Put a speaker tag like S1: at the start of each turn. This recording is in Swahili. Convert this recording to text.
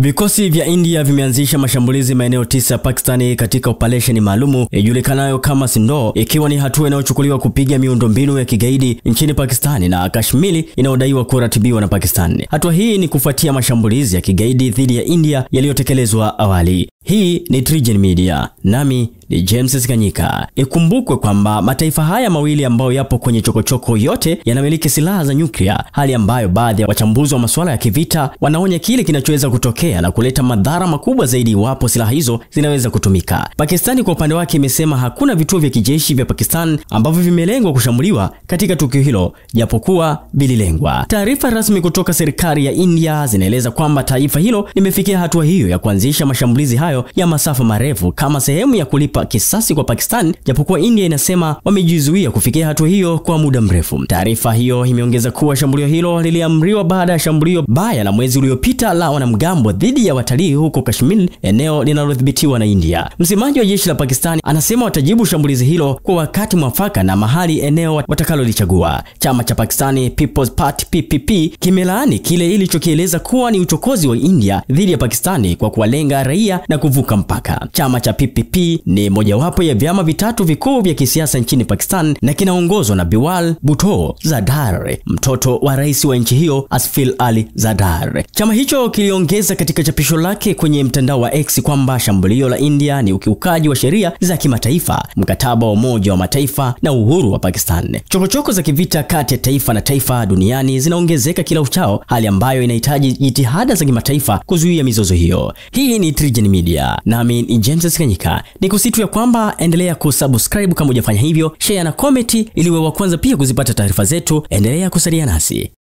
S1: Vikosi vya India vimeanzisha mashambulizi maeneo 9 Pakistani katika operation maalumu ijulikanayo kama Sindoor, ikiwa ni hatua inayochukuliwa kupiga miundombinu ya kigaidi nchini Pakistani na Kashmiri inayodaiwa kuratibiwa na Pakistan. Hatua hii ni kufuatia mashambulizi ya kigaidi dhidi ya India yaliyotekelezwa awali. Hii ni TriGen Media. Nami ni James Kanyika. Ikumbukwe kwamba mataifa haya mawili ambayo yapo kwenye chokochoko yote yanamiliki silaha za nyuklia, hali ambayo baadhi ya wachambuzi wa masuala ya kivita wanaonya kile kinachoweza kutokea na kuleta madhara makubwa zaidi iwapo silaha hizo zinaweza kutumika. Pakistani kwa upande wake imesema hakuna vituo vya kijeshi vya Pakistan ambavyo vimelengwa kushambuliwa katika tukio hilo, japokuwa vililengwa. Taarifa rasmi kutoka serikali ya India zinaeleza kwamba taifa hilo limefikia hatua hiyo ya kuanzisha mashambulizi hayo ya masafa marefu kama sehemu ya kulipa kisasi kwa Pakistan, japokuwa India inasema wamejizuia kufikia hatua hiyo kwa muda mrefu. Taarifa hiyo imeongeza kuwa shambulio hilo liliamriwa baada ya shambulio baya la mwezi uliopita la wanamgambo dhidi ya watalii huko Kashmir, eneo linalodhibitiwa na India. Msemaji wa jeshi la Pakistan anasema watajibu shambulizi hilo kwa wakati mwafaka na mahali eneo watakalolichagua. Chama cha Pakistani People's Party PPP kimelaani kile ilichokieleza kuwa ni uchokozi wa India dhidi ya Pakistani kwa kuwalenga raia na kuvuka mpaka. Chama cha PPP ni mojawapo ya vyama vitatu vikuu vya kisiasa nchini Pakistan na kinaongozwa na Bilwal Bhutto Zardar, mtoto wa rais wa nchi hiyo Asif Ali Zardar. Chama hicho kiliongeza katika chapisho lake kwenye mtandao wa X kwamba shambulio la India ni ukiukaji wa sheria za kimataifa, mkataba wa Umoja wa Mataifa na uhuru wa Pakistan. Chokochoko za kivita kati ya taifa na taifa duniani zinaongezeka kila uchao, hali ambayo inahitaji jitihada za kimataifa kuzuia mizozo hiyo. Hii ni TriGen Media. Nami ni James Kanyika. Nikusitu ya kwamba endelea kusubscribe kama hujafanya hivyo, share na comment ili wewe wa kwanza pia kuzipata taarifa zetu. Endelea kusalia nasi.